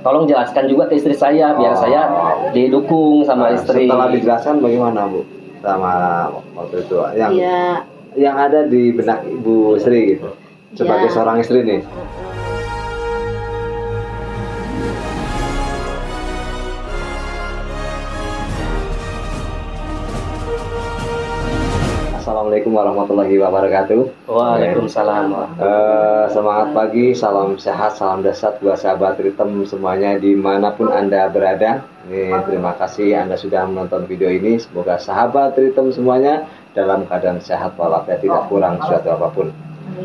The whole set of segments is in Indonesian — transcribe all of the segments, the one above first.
tolong jelaskan juga ke istri saya biar saya didukung sama istri. Setelah dijelaskan bagaimana Bu sama waktu itu yang ada di benak Ibu Sri gitu sebagai seorang istri nih? Assalamualaikum warahmatullahi wabarakatuh. Waalaikumsalam. Semangat pagi, salam sehat, salam dasar buat sahabat Ritem semuanya dimanapun Anda berada. Terima kasih Anda sudah menonton video ini. Semoga sahabat Ritem semuanya dalam keadaan sehat walafiat, tidak kurang suatu apapun.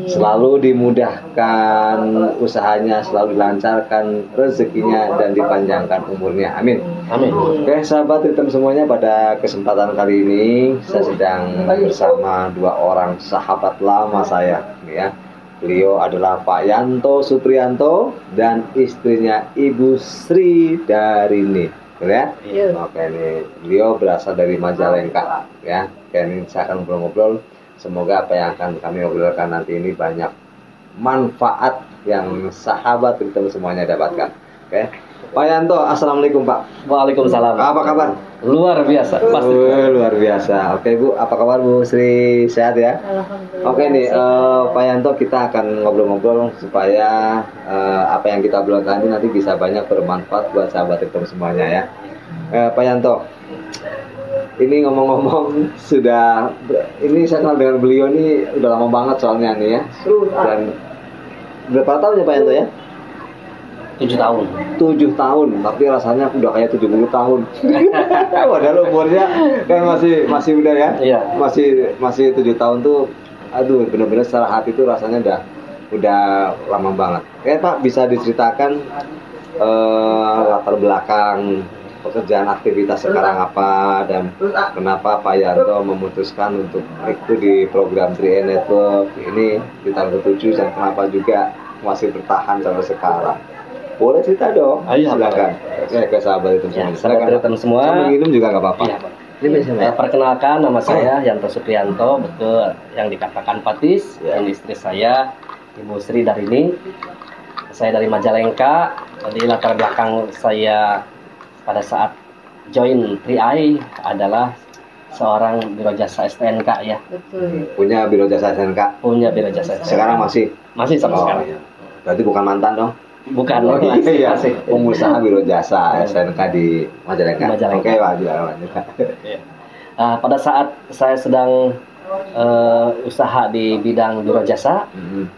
Selalu dimudahkan usahanya, selalu dilancarkan rezekinya dan dipanjangkan umurnya. Amin. Amin. Oke sahabat Ritem semuanya, pada kesempatan kali ini saya sedang bersama dua orang sahabat lama saya ya. Beliau adalah Pak Yanto Supriyanto dan istrinya Ibu Sri Darini, ya? Oke, ini beliau berasal dari Majalengka ya. Oke, ini saya akan ngobrol-ngobrol. Semoga apa yang akan kami obrolkan nanti ini banyak manfaat yang sahabat Ritem semuanya dapatkan. Oke, Pak Yanto, assalamualaikum Pak. Waalaikumsalam. Apa kabar? Luar biasa. Pasti. Luar biasa. Oke Bu, apa kabar Bu Sri? Sehat ya? Alhamdulillah. Oke nih, Pak Yanto, kita akan ngobrol-ngobrol supaya apa yang kita obrolkan ini nanti bisa banyak bermanfaat buat sahabat Ritem semuanya ya. Pak Yanto, ini ngomong-ngomong ini saya kenal dengan beliau ini udah lama banget soalnya nih ya. Dan berapa tahun ya Pak Yanto ya? 7 tahun. 7 tahun, tapi rasanya udah kayak 70 tahun. Padahal umurnya kan masih muda ya. Iya. Masih 7 tahun tuh, aduh bener-bener secara hati tuh rasanya udah lama banget. Pak, bisa diceritakan latar belakang pekerjaan aktivitas sekarang apa dan kenapa Pak Yanto memutuskan untuk ikut di program 3 Network ini di tahun ke-7 dan kenapa juga masih bertahan sampai sekarang? Boleh cerita dong? Ayo, silakan. Ke sahabat Ritem semua. Sahabat Ritem semua. Sama minum juga nggak apa-apa. Iya, Pak. Perkenalkan, nama saya Yanto Supriyanto, betul yang dikatakan Patis, dan istri saya Ibu Sri Darini. Saya dari Majalengka. Jadi latar belakang saya pada saat join 3i adalah seorang biro jasa STNK ya. Betul. Punya biro jasa STNK. Punya biro jasa STNK. Sekarang masih sampai sekarang. Iya. Berarti bukan mantan dong? Bukan, iya. masih. Pengusaha biro jasa STNK di Majalengka. Oke, lanjut. Pada saat saya sedang usaha di bidang biro jasa,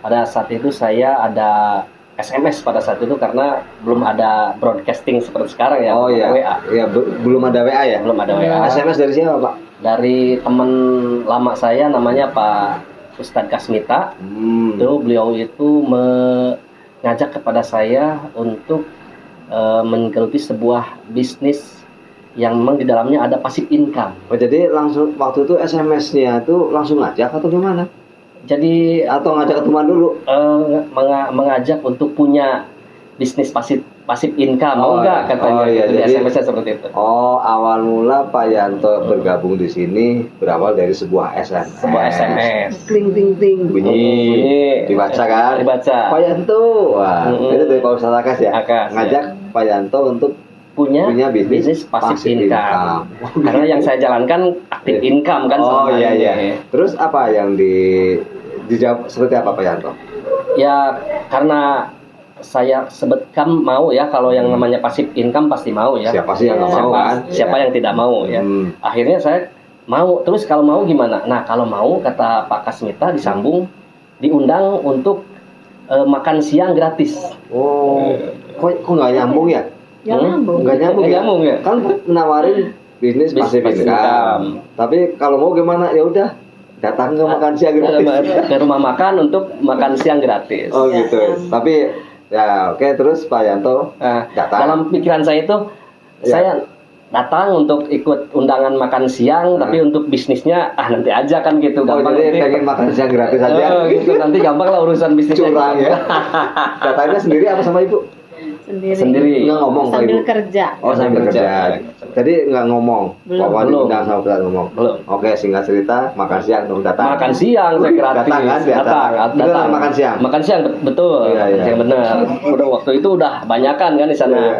pada saat itu saya ada SMS pada saat itu karena belum ada broadcasting seperti sekarang ya. Oh iya. WA. Iya, belum ada WA ya? Belum ada WA. SMS dari siapa Pak? Dari teman lama saya namanya Pak Ustadz Kasmita. Itu beliau itu ngajak kepada saya untuk menggeluti sebuah bisnis yang memang di dalamnya ada passive income. Oh, jadi langsung waktu itu SMS-nya itu langsung ngajak atau gimana? Jadi atau ngajak ketemuan dulu? Mengajak untuk punya bisnis passive income, mau nggak katanya? Iya, gitu, jadi di SMS-nya seperti itu. Oh, awal mula Pak Yanto bergabung di sini berawal dari sebuah SMS. Sebuah SMS. Ting ting ting. Bunyi. Dibaca kan? Dibaca. Pak Yanto. Wah, itu dari Pak Ustadz Akas ya? Akas, ngajak ya. Pak Yanto untuk punya bisnis passive income. Karena yang saya jalankan active income kan. Oh iya iya. Terus apa yang dijawab seperti apa Pak Yanto? Ya karena saya sebutkan mau ya, kalau yang namanya passive income pasti mau ya. Siapa sih yang nggak mau kan? Siapa yang tidak mau ya. Akhirnya saya mau. Terus kalau mau gimana? Nah kalau mau, kata Pak Kasmita, disambung, diundang untuk makan siang gratis. Oh, kok nggak nyambung ya? Nggak nyambung ya? Kan menawarin bisnis passive income. Tapi kalau mau gimana? Ya udah, datang ke makan siang gratis. Ke rumah makan untuk makan siang gratis. Oh gitu. Tapi ya oke, terus Pak Yanto datang. Dalam pikiran saya itu saya datang untuk ikut undangan makan siang, tapi untuk bisnisnya nanti aja kan gitu. Gampang. Jadi pengen makan siang gratis aja. Gitu, nanti gampang lah urusan bisnisnya. Curang ya. Datangnya sendiri apa sama ibu? Sendiri. Nggak ngomong Pak Sambil Ibu? kerja. Oh, sambil kerja. Jadi nggak ngomong. Belum. Pokoknya Belum. diundang sama Ustadz ngomong. Belum. Oke, singkat cerita, makan siang dong datang. Makan siang saya gratis. Datang kan, datang. Beneran makan siang? Makan siang betul. Iya, iya. Yang benar. Udah waktu itu udah banyakan kan di sana. Iya.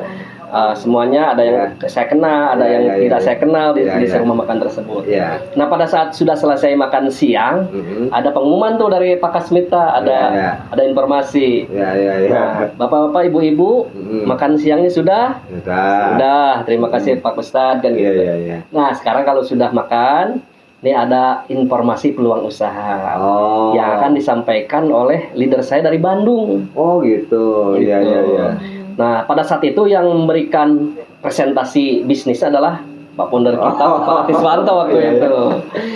Semuanya ada yang saya kenal, ada Iya, yang iya, tidak iya. saya kenal di Iya, iya. rumah makan tersebut. Iya. Nah pada saat sudah selesai makan siang, Mhm. ada pengumuman tuh dari Pak Kasmita, ada Iya, iya. ada informasi. Iya, iya, iya. Nah, bapak-bapak, ibu-ibu, Mhm. makan siangnya sudah? Sudah. Sudah. Terima kasih Pak Ustadz kan Iya, gitu. iya, iya. Nah sekarang kalau sudah makan, ini ada informasi peluang usaha Oh. yang akan disampaikan oleh leader saya dari Bandung. Oh, gitu. Iya, Gitu. iya, iya. Nah pada saat itu yang memberikan presentasi bisnis adalah Pak founder kita, Oh. Pak Tiswanto waktu Iya, iya. itu.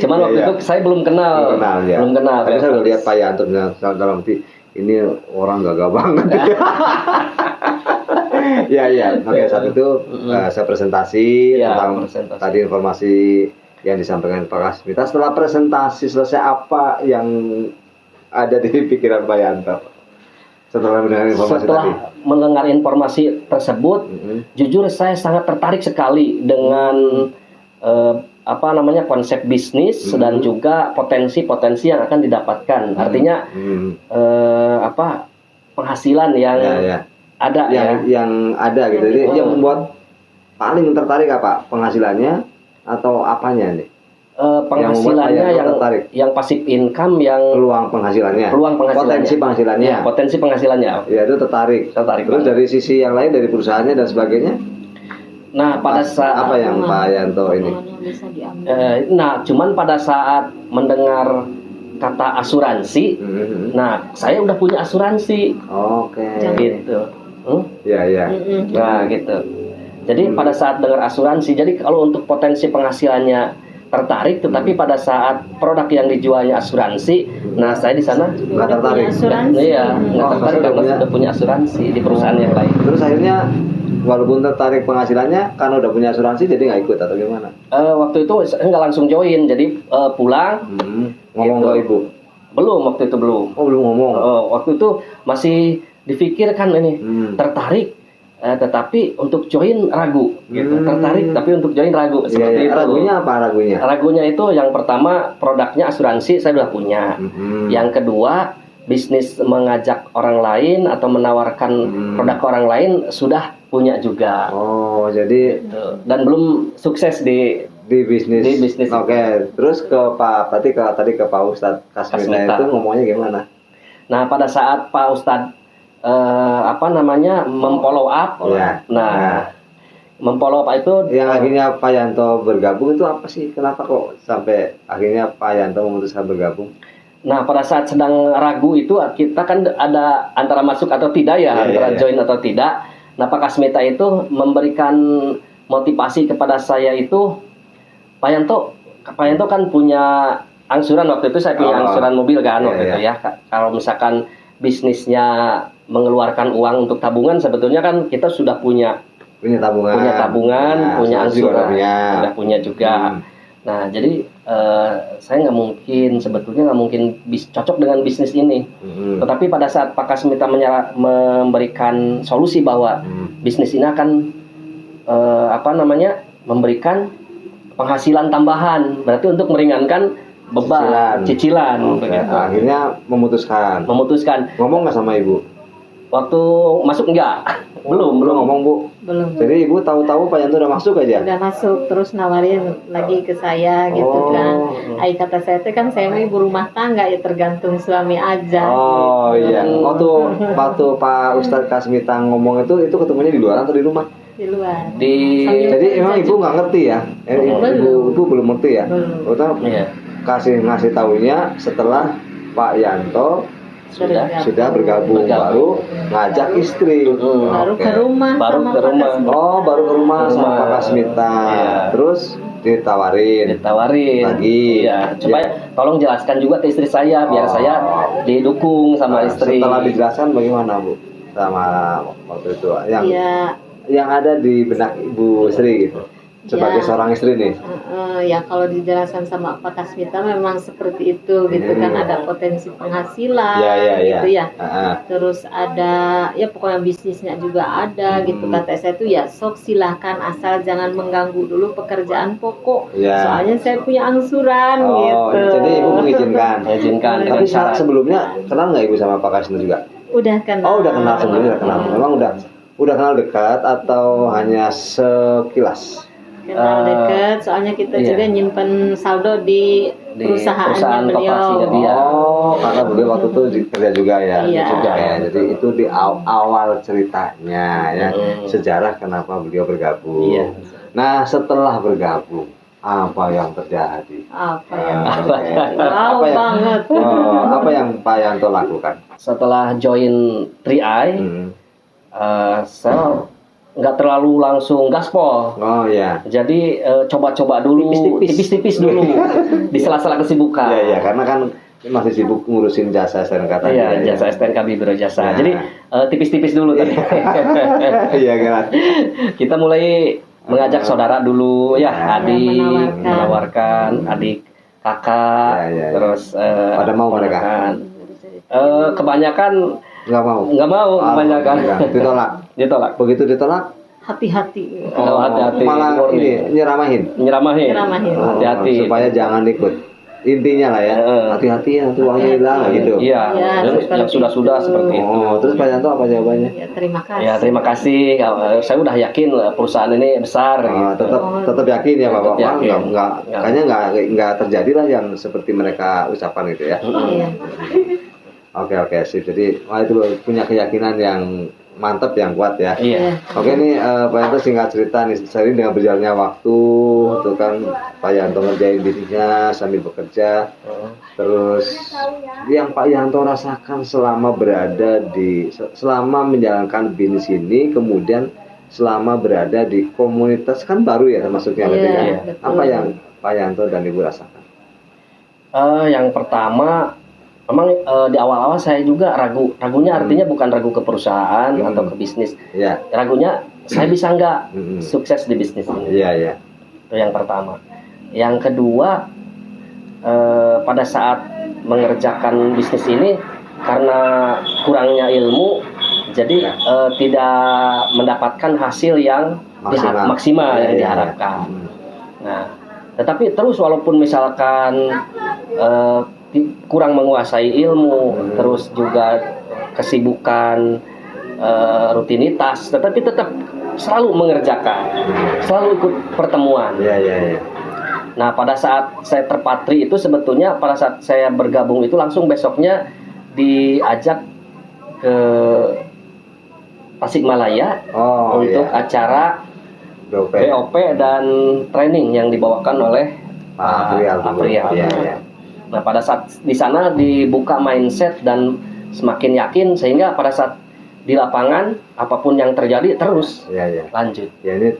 Cuman Iya, waktu iya. itu saya belum kenal. Belum kenal ya. Belum kenal. Tapi saya udah lihat Pak Yanto dalam hati ini orang gagah banget. Ya, ya. Oke, saat itu saya presentasi Ya, tentang presentasi. tadi informasi yang disampaikan Pak Kasmita. Setelah presentasi selesai, apa yang ada di pikiran Pak Yanto? Setelah mendengar informasi Setelah tadi. mendengar informasi tersebut, Mhm. jujur saya sangat tertarik sekali dengan konsep bisnis dan juga potensi-potensi yang akan didapatkan. Artinya Mhm. penghasilan yang Ya, ya. ada yang ada gitu. Jadi yang membuat paling tertarik apa? Penghasilannya atau apanya nih? penghasilannya Yang membuat yang tertarik. passive income yang Peluang penghasilannya. peluang penghasilannya. Potensi penghasilannya. Ya, potensi penghasilannya. Ya, itu tertarik. Tertarik Terus banget. dari sisi yang lain, dari perusahaannya dan sebagainya, Nah, pada saat apa yang Pak Yanto ini? Yang bisa diambil. cuman pada saat mendengar kata asuransi, Mhm. nah saya udah punya asuransi Oke. gitu. Ya, ya. Mm-mm. Nah, gitu. Jadi pada saat dengar asuransi, jadi kalau untuk potensi penghasilannya tertarik, tetapi pada saat produk yang dijualnya asuransi, nah saya di sana Nggak Udah tertarik. punya asuransi. iya nggak Oh, tertarik sudah karena punya. sudah punya asuransi di perusahaan yang lain. Terus akhirnya walaupun tertarik penghasilannya, karena udah punya asuransi jadi nggak ikut atau gimana? Waktu itu saya nggak langsung join, jadi pulang Ngomong Gitu. ke ibu? belum waktu itu belum. Oh, belum ngomong. Waktu itu masih dipikirkan ini tertarik, tetapi untuk join ragu, gitu. Tertarik tapi untuk join ragu. Iya, Seperti iya. itu. Ragunya apa ragunya? Ragunya itu yang pertama produknya asuransi saya sudah punya. Yang kedua bisnis mengajak orang lain atau menawarkan produk ke orang lain sudah punya juga. Oh, jadi Gitu. Dan belum sukses di bisnis. Di bisnis. Oke, terus berarti tadi ke Pak Ustadz Kasmita Kasmita. itu ngomongnya gimana? Nah, pada saat Pak Ustadz memfollow up, Ya. nah memfollow up itu Yang akhirnya Pak Yanto bergabung itu apa sih? Kenapa kok sampai akhirnya Pak Yanto memutuskan bergabung? Nah, pada saat sedang ragu itu kita kan ada antara masuk atau tidak ya, Iya, antara iya, iya. join atau tidak. Nah, Pak Kasmita itu memberikan motivasi kepada saya itu, Pak Yanto kan punya angsuran waktu itu, saya punya Oh. angsuran mobil kan Iya, waktu itu iya. ya. Kalau misalkan bisnisnya mengeluarkan uang untuk tabungan, sebetulnya kan kita sudah punya Punya tabungan. punya asuransi angsuran, juga sudah punya juga. Nah, jadi saya sebetulnya nggak mungkin cocok dengan bisnis ini. Tetapi pada saat Pak Kasmita memberikan solusi bahwa bisnis ini akan memberikan penghasilan tambahan, berarti untuk meringankan beban cicilan. Oke, Begitu. akhirnya memutuskan. Ngomong nggak sama ibu? Waktu masuk enggak? Belum ngomong bu. Belum. Jadi ibu tahu-tahu Pak Yanto udah masuk aja? Udah masuk, terus nawarin lagi ke saya gitu kan. Ay, kata saya itu kan saya ibu rumah tangga ya, tergantung suami aja. Oh gitu. iya. Waktu Pak Ustadz Kasmita ngomong itu ketemunya di luar atau di rumah? Di luar. Di Jadi emang ibu nggak ngerti ya? Ibu belum ngerti ya? Belum. Utang Iya. ngasih taunya setelah Pak Yanto sudah bergabung, baru ngajak istri. Baru Oke. ke rumah Baru sama ke Pak rumah. Kasmita. Oh, baru ke rumah sama Rumah. Pak Kasmita. Iya. Terus ditawarin. lagi. Iya, supaya tolong jelaskan juga ke istri saya biar Oh. saya didukung sama Nah, istri. Setelah dijelaskan bagaimana Bu? Sama waktu itu yang Iya. yang ada di benak Ibu Sri gitu. sebagai Ya. seorang istri nih. Ya kalau dijelaskan sama Pak Kasmita memang seperti itu gitu kan, ada potensi penghasilan gitu ya. Terus ada ya pokoknya bisnisnya juga ada gitu. Kata saya itu ya sok silahkan asal jangan mengganggu dulu pekerjaan pokok. Soalnya saya punya angsuran gitu. Jadi ibu mengizinkan. Mengizinkan. Tapi sebelumnya kenal nggak ibu sama Pak Kasmita juga? Udah kenal. Oh, udah kenal sebelumnya, udah kenal. Memang udah kenal dekat atau hanya sekilas? Kenal dekat, soalnya kita juga nyimpen saldo di perusahaan beliau. Dia. Oh, karena beliau waktu itu kerja juga ya. Iya. Juga ya. Jadi itu di awal ceritanya ya, sejarah kenapa beliau bergabung. Iya. Nah, setelah bergabung, apa yang terjadi? Apa yang apa yang Pak Yanto lakukan? Setelah join 3i, saya nggak terlalu langsung gaspol. Oh ya. Jadi coba-coba dulu, tipis-tipis dulu di sela-sela kesibukan. Iya, karena kan masih sibuk ngurusin jasa STNK tadi. Iya, jasa STNK Biro Jasa. Jadi tipis-tipis dulu tadi. Iya kan. Kita mulai mengajak saudara dulu, ya, adik, menawarkan adik, kakak, terus pada mau mereka. Kebanyakan nggak mau kebanyakan. Ditolak. Begitu ditolak, hati-hati. Hati-hati. Malah ini nyeramahin. Hati-hati. Supaya jangan ikut. Intinya lah ya, hati-hati nanti uangnya hilang gitu. Iya. Yang sudah seperti itu. Terus Pak Yanto apa jawabannya? Ya, terima kasih. Ya, terima kasih. Saya udah yakin perusahaan ini besar. Gitu. Tetap yakin ya Bapak. Kayaknya nggak terjadi lah yang seperti mereka ucapan gitu ya. Iya. Oke, sip. Jadi itu punya keyakinan yang mantap, yang kuat ya. Iya. Oke nih Pak Yanto, singkat cerita nih, sering dengan berjalannya waktu, tuh kan Pak Yanto ngerjain bisnisnya sambil bekerja. Terus yang Pak Yanto rasakan selama selama menjalankan bisnis ini, kemudian selama berada di komunitas kan baru ya termasuknya, apa yang Pak Yanto dan Ibu rasakan? Yang pertama, memang di awal-awal saya juga ragunya artinya bukan ragu ke perusahaan atau ke bisnis. Ragunya saya bisa nggak sukses di bisnis ini. Itu yang pertama. Yang kedua, pada saat mengerjakan bisnis ini karena kurangnya ilmu, jadi tidak mendapatkan hasil yang maksimal yang diharapkan. Nah, tetapi terus walaupun misalkan kurang menguasai ilmu, terus juga kesibukan, rutinitas, tetapi tetap selalu mengerjakan, selalu ikut pertemuan. Nah, pada saat saya terpatri itu sebetulnya pada saat saya bergabung itu langsung besoknya diajak ke Tasikmalaya untuk acara BOP dan training yang dibawakan oleh Pak Prial. Nah, pada saat di sana dibuka mindset dan semakin yakin, sehingga pada saat di lapangan apapun yang terjadi terus lanjut. Ya, ini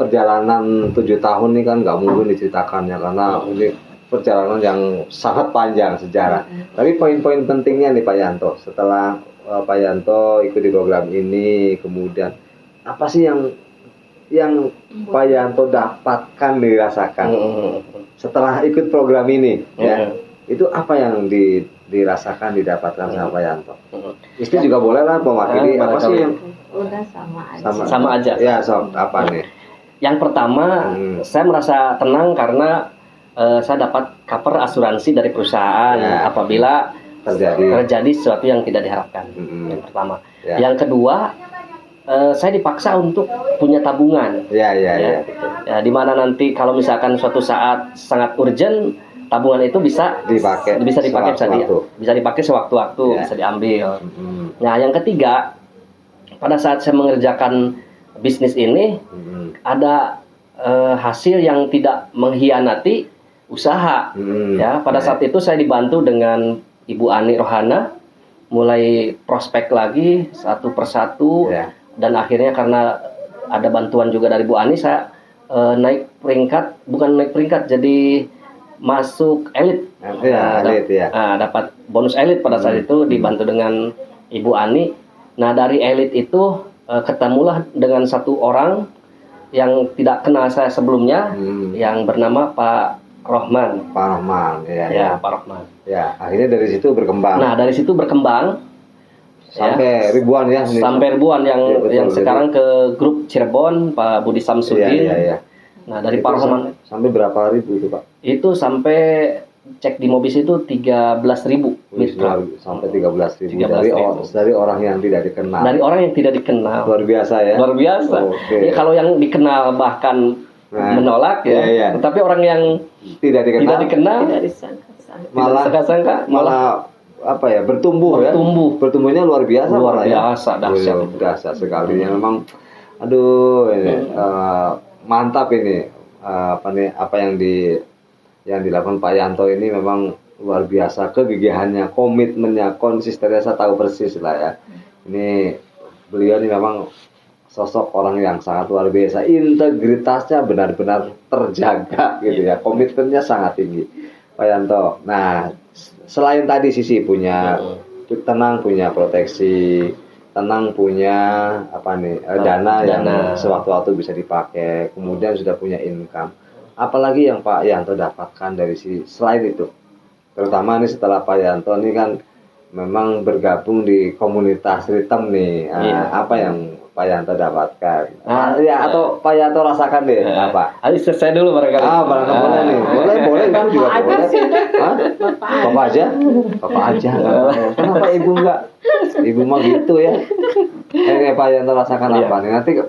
perjalanan 7 tahun ini kan nggak mungkin diceritakan ya, karena ini perjalanan yang sangat panjang sejarah. Tapi poin-poin pentingnya nih Pak Yanto, setelah Pak Yanto ikut di program ini, kemudian apa sih yang Pak Yanto dapatkan, dirasakan setelah ikut program ini ya? Itu apa yang dirasakan, didapatkan sama Pak Yanto? Istri juga boleh lah mewakili. Apa sih yang udah sama aja? Ya, apa nih? Yang pertama, saya merasa tenang karena saya dapat cover asuransi dari perusahaan apabila terjadi sesuatu yang tidak diharapkan. Yang pertama. Yang kedua, saya dipaksa untuk punya tabungan. Di mana nanti kalau misalkan suatu saat sangat urgent, tabungan itu bisa dipakai sewaktu-waktu, bisa diambil. Nah, yang ketiga, pada saat saya mengerjakan bisnis ini, ada hasil yang tidak mengkhianati usaha. Pada saat itu saya dibantu dengan Ibu Ani Rohana, mulai prospek lagi satu persatu. Dan akhirnya karena ada bantuan juga dari Bu Ani, saya bukan naik peringkat, jadi masuk elit. Dapat bonus elit pada saat itu, dibantu dengan Ibu Ani. Nah, dari elit itu ketemulah dengan satu orang yang tidak kenal saya sebelumnya, yang bernama Pak Rohman. Pak Rohman, ya, ya Pak Rohman. Ya, akhirnya dari situ berkembang. Nah, dari situ berkembang sampai ribuan ya. Sampai ribuan yang ya, betul, yang sekarang ke grup Cirebon Pak Budi Samsudin. Ya. Nah, dari Pak Rohman sampai berapa ribu itu, Pak? Itu sampai cek di Mobis itu 13.000 mitra. Sampai 13.000 dari orang yang tidak dikenal. Dari orang yang tidak dikenal. Luar biasa ya. Luar biasa. Ya, kalau yang dikenal bahkan menolak ya. Tapi orang yang tidak dikenal tidak disangka-sangka. Malah apa ya, bertumbuhnya luar biasa. Luar biasa, dahsyat sekali. Memang aduh ini mantap ini apa yang dilakukan Pak Yanto ini memang luar biasa. Kegigihannya, komitmennya, konsistensinya, saya tahu persis lah ya. Ini beliau ini memang sosok orang yang sangat luar biasa. Integritasnya benar-benar terjaga gitu ya. Komitmennya sangat tinggi Pak Yanto. Nah, selain tadi sisi punya tenang, punya proteksi, tenang punya dana yang sewaktu-waktu bisa dipakai, kemudian sudah punya income. Apalagi yang Pak Yanto dapatkan dari selain itu, terutama nih setelah Pak Yanto ini kan memang bergabung di komunitas Ritem nih. Apa yang Pak Yanto dapatkan? Atau Pak Yanto rasakan deh apa? Ayo selesai dulu barangkali. Barangkali boleh nih. Boleh kan juga boleh. Bapak aja. Kenapa Ibu enggak? Ibu mah gitu ya. Pak Yanto rasakan apa nih? Nanti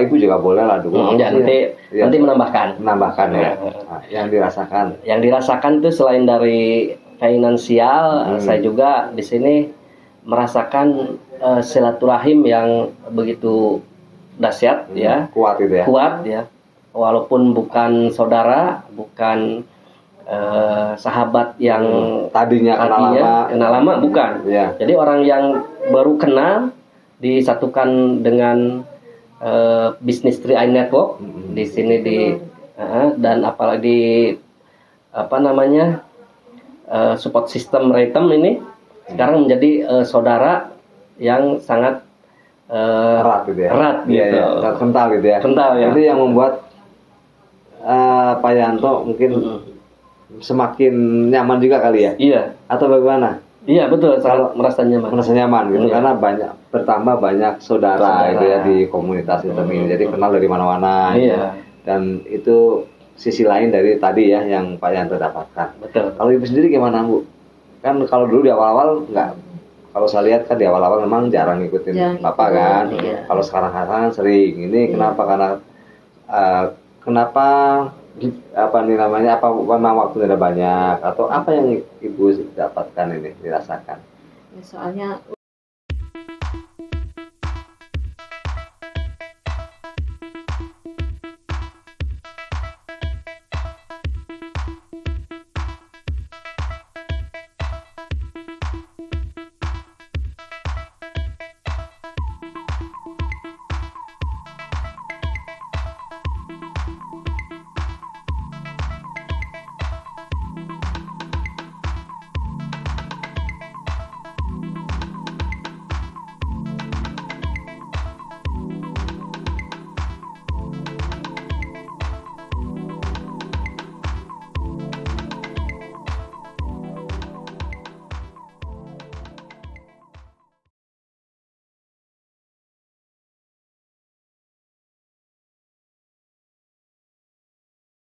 Ibu juga boleh lah dulu. Nanti menambahkan ya. Yang dirasakan itu selain dari finansial, saya juga di sini merasakan silaturahim yang begitu dahsyat ya. Kuat gitu ya. Kuat ya. Walaupun bukan saudara, bukan sahabat yang tadinya kenal lama bukan. Jadi orang yang baru kenal disatukan dengan bisnis 3i Network di sini dan apalagi support system Ritem ini sekarang menjadi saudara yang sangat erat gitu ya. Kental gitu ya. Itu yang membuat Pak Yanto mungkin semakin nyaman juga kali ya. Iya. Atau bagaimana? Iya betul, sangat merasa nyaman gitu karena bertambah banyak saudara gitu ya di komunitas itu ini. Jadi kenal dari mana-mana. Dan itu sisi lain dari tadi ya yang Pak Yanto dapatkan. Betul. Kalau Ibu sendiri gimana, Bu? Kan kalau dulu di awal-awal enggak, kalau saya lihat kan di awal-awal memang jarang ngikutin Bapak kan. Kalau sekarang sering. Ini kenapa? Karena memang waktunya ada banyak atau apa yang Ibu dapatkan ini dirasakan? Soalnya